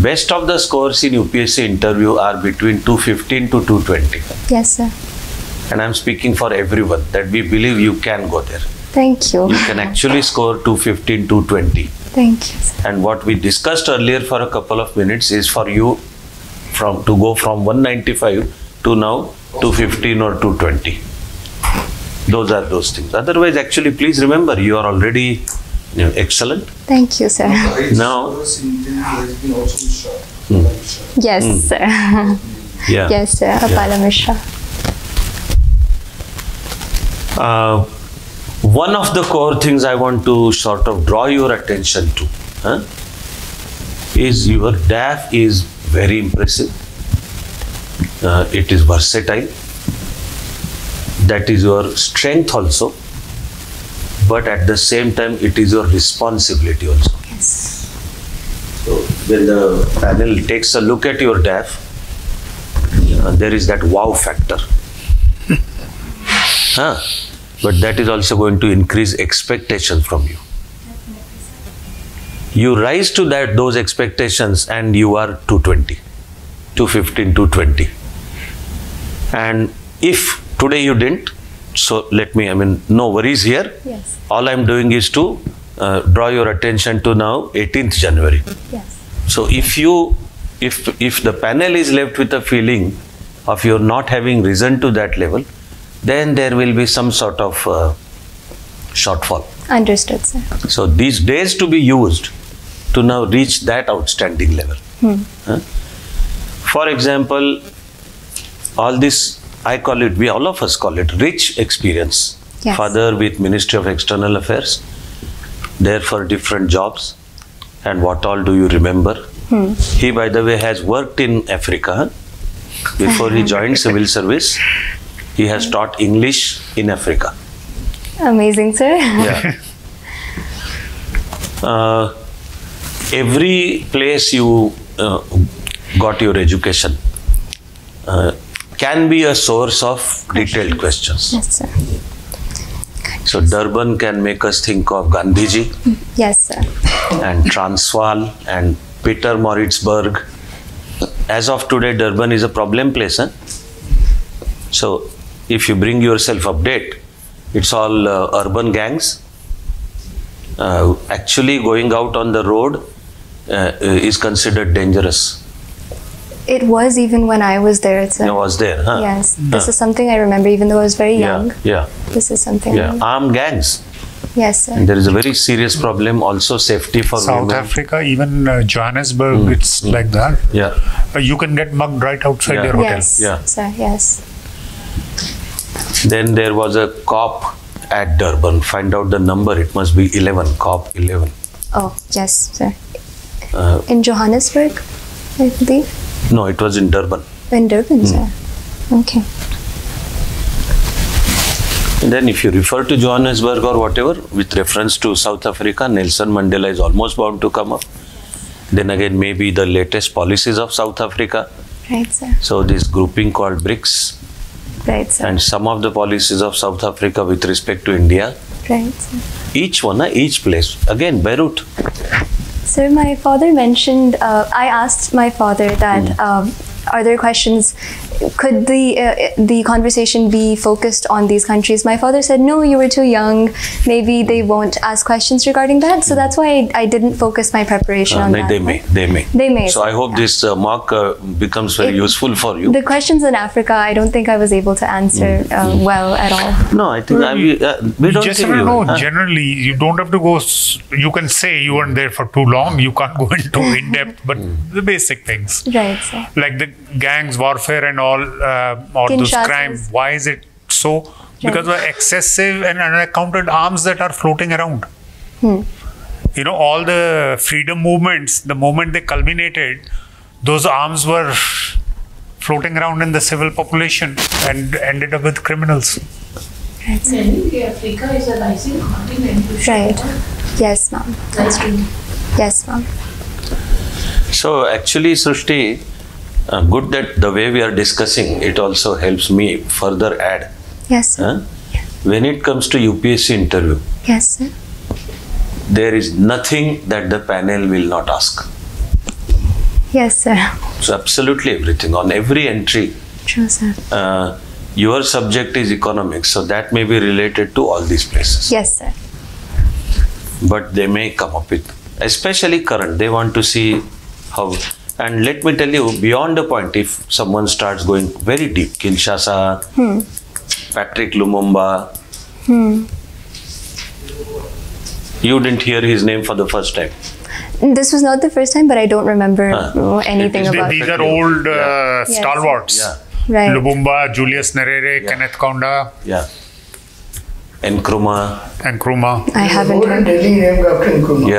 Best of the scores in UPSC interview are between 215 to 220. Yes, sir. And I'm speaking for everyone that we believe you can go there. Thank you. You can actually score 215, 220. Thank you, sir. And what we discussed earlier for a couple of minutes is for you to go from 195 to now 215 or 220. Those are those things. Otherwise, actually, please remember, you are already excellent. Thank you, sir. Now, Yes, sir. yeah. Yes, sir. Apala Mishra. One of the core things I want to sort of draw your attention to is your DAF is very impressive. It is versatile. That is your strength also. But at the same time, it is your responsibility also. Yes. So when the panel takes a look at your DAF, there is that wow factor. But that is also going to increase expectations from you. You rise to those expectations and you are 220, 215, 220. And if today you didn't, so no worries here. Yes. All I'm doing is to draw your attention to now 18th January. Yes. So if the panel is left with a feeling of you're not having risen to that level, then there will be some sort of shortfall. Understood, sir. So these days to be used to now reach that outstanding level. For example, all this, all of us call it rich experience. Yes. Father with Ministry of External Affairs, there for different jobs. And what all do you remember? He, by the way, has worked in Africa. Before he joined civil service, he has taught English in Africa. Amazing, sir. Yeah. Every place you got your education can be a source of detailed questions. Yes, sir. So Durban can make us think of Gandhiji. Yes, sir. And Transvaal and Peter Moritzburg. As of today, Durban is a problem place. So if you bring yourself update, it's all urban gangs. Actually going out on the road is considered dangerous. It was even when I was there, sir. I was there, huh? Yes. This is something I remember, even though I was very young. Yeah. This is something. Armed gangs. Yes, sir. And there is a very serious problem, also safety for South women. Africa, even Johannesburg, it's like that. Yeah. You can get mugged right outside your hotel. Yes, Yeah. sir. Yes. Then there was a cop at Durban. Find out the number. It must be 11. Cop 11. Oh, yes, sir. In Johannesburg, I believe. No, it was in Durban. In Durban, sir. Okay. And then if you refer to Johannesburg or whatever, with reference to South Africa, Nelson Mandela is almost bound to come up. Then again, maybe the latest policies of South Africa. Right, sir. So this grouping called BRICS. Right, sir. And some of the policies of South Africa with respect to India. Right, sir. Each one, each place. Again, Beirut. Sir, my father mentioned, I asked my father that, are there questions, could the conversation be focused on these countries? My father said, no, you were too young, maybe they won't ask questions regarding that. So that's why I didn't focus my preparation on that. They may. They may. So I hope this mock becomes very useful for you. The questions in Africa, I don't think I was able to answer well at all. No, I think we don't Just think you know, generally, you don't have to go, you can say you weren't there for too long, you can't go into in-depth, but the basic things. Right, sir. Like the gangs, warfare and all, or those crimes. Why is it so? Because of excessive and unaccounted arms that are floating around. You know, all the freedom movements, the moment they culminated, those arms were floating around in the civil population and ended up with criminals. Right, sir. Anyway, Africa is a rising continent. Right. Yes, ma'am. That's true. Yes, ma'am. So actually, Srishti, good that the way we are discussing, it also helps me further add. Yes, sir. When it comes to UPSC interview, Yes, sir. there is nothing that the panel will not ask. Yes, sir. So absolutely everything. On every entry, True, sir. your subject is economics, so that may be related to all these places. Yes, sir. But they may come up with, especially current, they want to see how. And let me tell you, beyond a point, if someone starts going very deep, Kinshasa, Patrick Lumumba, you didn't hear his name for the first time. This was not the first time, but I don't remember anything about These it. are old Yes. stalwarts. Yeah, Right. Lumumba, Julius Nyerere, Kenneth Kaunda, yeah. Nkrumah, and Nkrumah. I haven't Old heard. Delhi named after Nkrumah.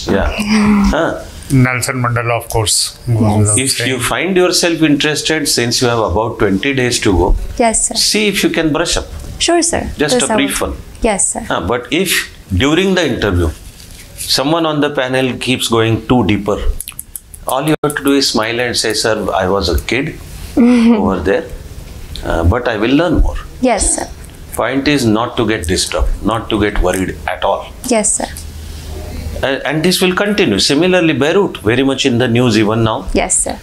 yeah. Nelson Mandela, of course. goes without If saying. you find yourself interested, since you have about 20 days to go, Yes, sir. see if you can brush up. Sure, sir. Just This a I brief will- one. Yes, sir. But if during the interview, someone on the panel keeps going too deeper, all you have to do is smile and say, sir, I was a kid over there, but I will learn more. Yes, sir. Point is not to get disturbed, not to get worried at all. Yes, sir. And this will continue. Similarly, Beirut, very much in the news even now, Yes, sir.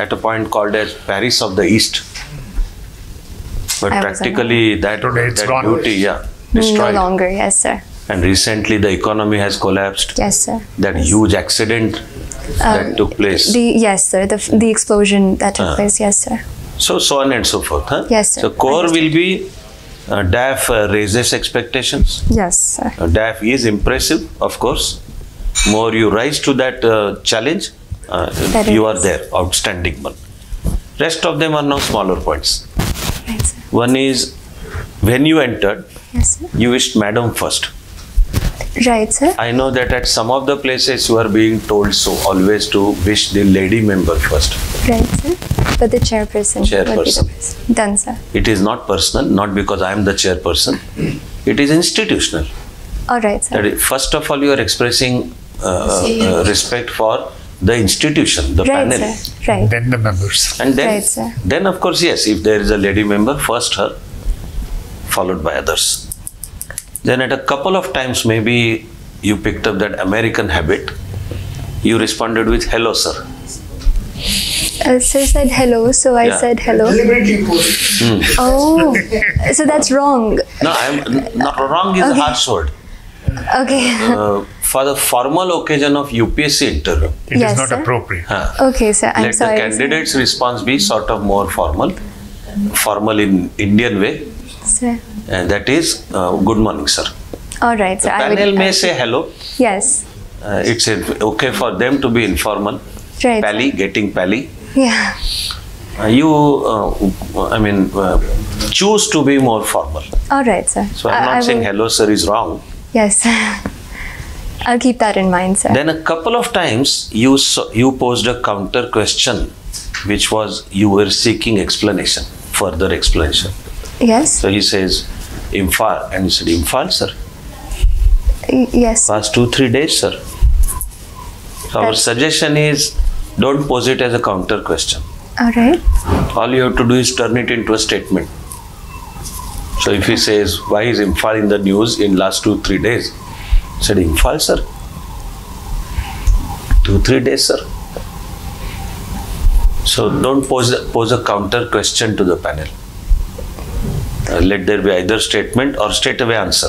at a point called as Paris of the East. But I was practically that it's gone. beauty, No destroyed. longer. Yes, sir. And recently the economy has collapsed. Yes, sir. That huge accident that took place. Yes, sir. The explosion that took place. Yes, sir. So on and so forth. Huh? Yes, sir. So core Understood. will be DAF raises expectations. Yes, sir. DAF is impressive, of course. More you rise to that challenge, you are is. there, outstanding one. Rest of them are now smaller points. Right, sir. One is when you entered, Yes, sir. you wished madam first. Right, sir. I know that at some of the places you are being told so always to wish the lady member first. Right, sir. But the chairperson. Would be the Chairperson. best. Done, sir. It is not personal, not because I am the chairperson. It is institutional. All right, sir. That is, first of all, you are expressing respect for the institution, the Right, panel. sir. Right. Then the members. And Right, sir. then of course, yes, if there is a lady member, first her, followed by others. Then at a couple of times, maybe you picked up that American habit. You responded with, hello, sir. Sir said hello, so I Yeah. said hello. Deliberately post. Oh, so that's wrong. No, I am not wrong is a harsh word. Okay. For the formal occasion of UPSC interview, It is Yes, not sir. appropriate. Okay, sir. I'm let the sorry. sir. candidate's response be sort of more formal in Indian way. Sir. And that is, good morning, sir. All right, sir. I would- Panel I may would- say hello. Yes. It's okay for them to be informal. Right. Pally, getting pally. Yeah. Choose to be more formal. All right, sir. So I'm not I saying will- hello, sir is wrong. Yes. I'll keep that in mind, sir. Then a couple of times you posed a counter question, which was you were seeking explanation, further explanation. Yes. So he says, Imphal, and he said, Imphal, sir. Yes. Past 2-3 days, sir. So our That's- suggestion is, don't pose it as a counter question. All right. All you have to do is turn it into a statement. So if he says, why is Imphal in the news in last 2-3 days? I said, Imphal, sir. 2-3 days, sir. So don't pose a counter question to the panel. Let there be either statement or straight away answer.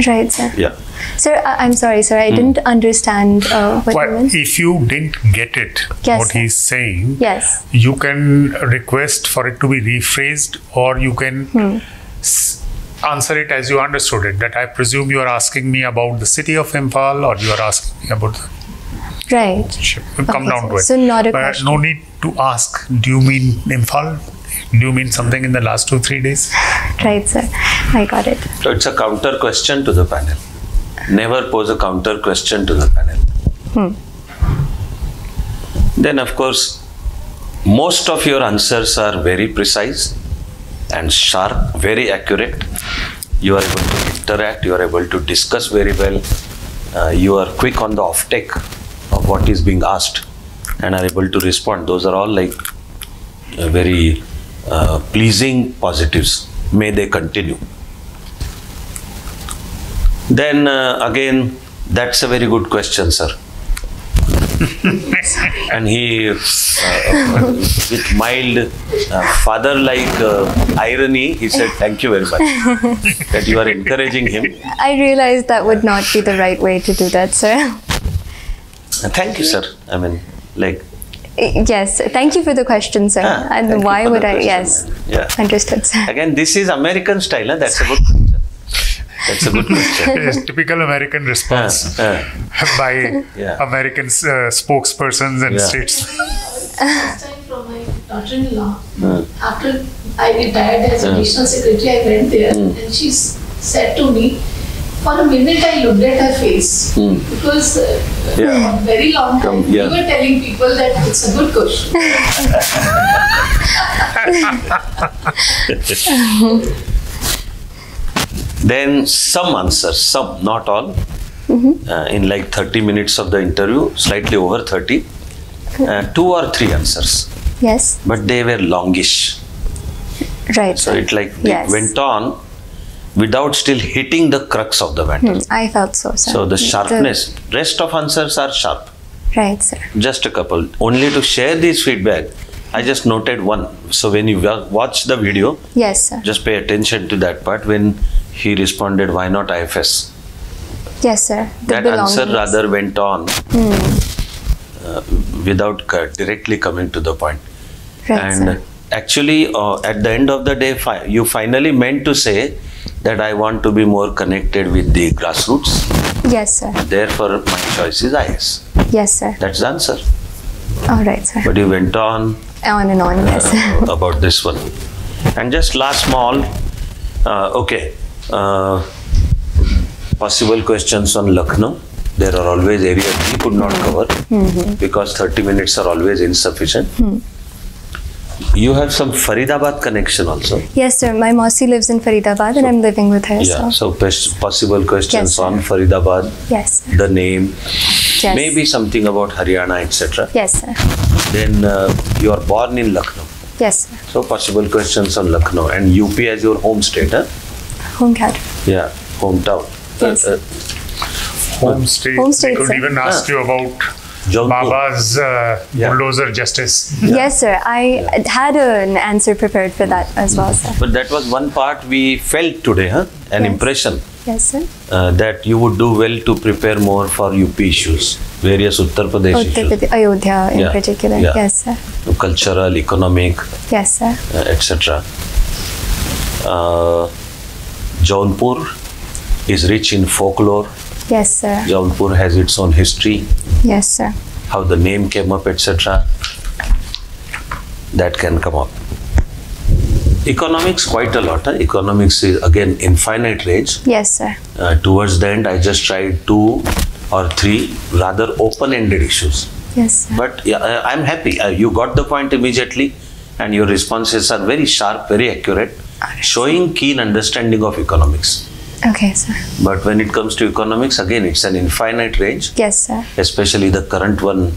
Right, sir. Yeah. Sir, I'm sorry, sir. I didn't understand what you But meant. if you didn't get it, Yes, what sir. he's saying, Yes. you can request for it to be rephrased, or you can answer it as you understood it. That I presume you are asking me about the city of Imphal, or you are asking me about the Right. come Okay, down sir. to it. So not a But question. no need to ask, do you mean Imphal? Do you mean something in the last 2-3 days? Right, sir. I got it. So it's a counter question to the panel. Never pose a counter question to the panel. Then of course, most of your answers are very precise. and sharp, very accurate. You are able to interact, you are able to discuss very well. You are quick on the offtake of what is being asked and are able to respond. Those are all like very pleasing positives. May they continue. Then again, that's a very good question, sir. And he, with mild father-like irony, he said, "Thank you very much that you are encouraging him." I realized that would not be the right way to do that, sir. Thank you, sir. I mean, like. Yes, thank you for the question, sir. And why would I? Yes, yeah. Understood, sir. Again, this is American style. Huh? That's a good question. That's a good question. It is typical American response by American spokespersons and states. First time from my daughter-in-law. After I retired as additional secretary, I went there and she said to me, for a minute I looked at her face because for a very long time we were telling people that it's a good question. Then some answers, some, not all, in like 30 minutes of the interview, slightly over 30, 2 or 3 answers. Yes. But they were longish. Right. So it like it went on without still hitting the crux of the matter. I felt so, sir. So the sharpness, rest of answers are sharp. Right, sir. Just a couple. Only to share this feedback, I just noted one. So when you watch the video, yes, sir. Just pay attention to that part when he responded, why not IFS? Yes, sir. That answer rather went on without directly coming to the point. Right, and sir. Actually, at the end of the day, you finally meant to say that I want to be more connected with the grassroots. Yes, sir. Therefore, my choice is IAS. Yes, sir. That's the answer. All right, sir. But you went on and on, yes. about this one. And just last small, possible questions on Lucknow. There are always areas we could not cover because 30 minutes are always insufficient. You have some Faridabad connection also. Yes, sir. My Mausi lives in Faridabad and I'm living with her. Yeah, so possible questions on Faridabad. Yes. The name. Yes. Maybe something about Haryana, etc. Yes, sir. Then you are born in Lucknow. Yes, sir. So possible questions on Lucknow and UP as your home state, huh? Home cat. Yeah, hometown. Yes. Home state. Home state, I could sir. even ask you about Baba's bulldozer justice. Yes, sir. I had an answer prepared for that as well, sir. But that was one part we felt today, huh? An impression. Yes, sir. That you would do well to prepare more for UP issues, various Uttar Pradesh issues. Ayodhya in particular. Yeah. Yes, sir. Cultural, economic, yes, sir. etc. Jaunpur is rich in folklore. Yes, sir. Jaunpur has its own history. Yes, sir. How the name came up, etc. That can come up. Economics, quite a lot. Huh? Economics is again infinite range. Yes, sir. Towards the end, I just tried 2 or 3 rather open-ended issues. Yes, sir. But yeah, I'm happy. You got the point immediately, and your responses are very sharp, very accurate, showing keen understanding of economics. Okay, sir. But when it comes to economics, again, it's an infinite range. Yes, sir. Especially the current one,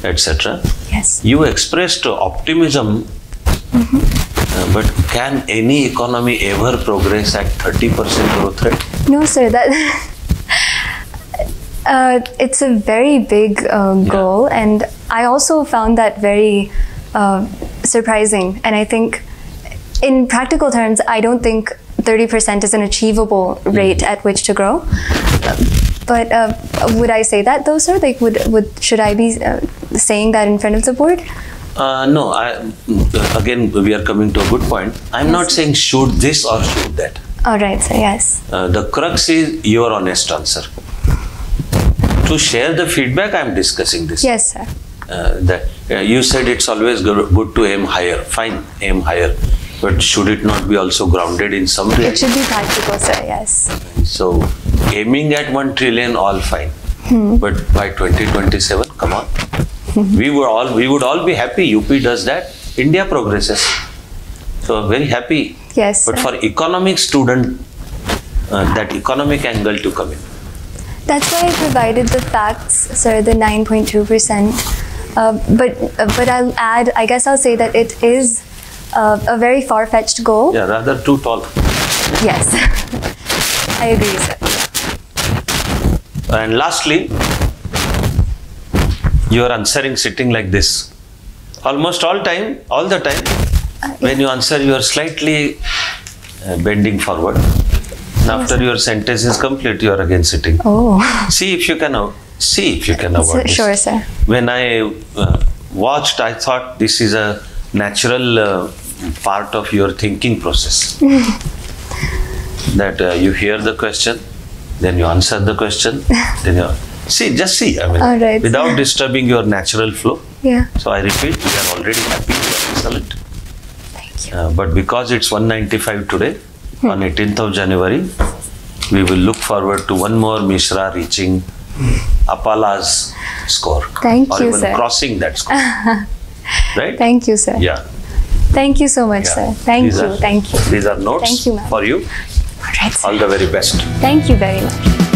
etc. Yes. You expressed optimism, but can any economy ever progress at 30% growth rate? No, sir. That it's a very big goal, and I also found that very surprising. And I think, in practical terms, I don't think 30% is an achievable rate at which to grow. But would I say that though, sir? Like, should I be saying that in front of the board? No. Again, we are coming to a good point. I'm not saying should this or should that. All right, sir. Yes. The crux is your honest answer. To share the feedback, I'm discussing this. Yes, sir. You said it's always good to aim higher. Fine, aim higher. But should it not be also grounded in some way? It should be practical, sir. Yes. So, aiming at 1 trillion, all fine. But by 2027, come on. We would all be happy. UP does that. India progresses. So very happy. Yes, But sir. for economic student, that economic angle to come in. That's why I provided the facts, sir, the 9.2%. But I'll add, I guess I'll say that it is a very far-fetched goal. Yeah, rather too tall. Yes, I agree, sir. And lastly, you are answering sitting like this. Almost all the time, when you answer, you are slightly bending forward. And after your sentence is complete, you are again sitting. Oh. See if you can avoid this. Sure, sir. When I watched, I thought this is a natural part of your thinking process. That you hear the question, then you answer the question, then you just see. I mean, All right. without disturbing your natural flow. Yeah. So I repeat, we are already happy. You are excellent. Thank you. But because it's 195 today, on 18th of January, we will look forward to one more Mishra reaching Apala's score. Thank or you, even sir. crossing that score. Right? Thank you, sir. Yeah. Thank you so much, Yeah. sir. Thank These you. are- Thank you. These are notes Thank you, ma'am. for you. All right, sir. All the very best. Thank you very much.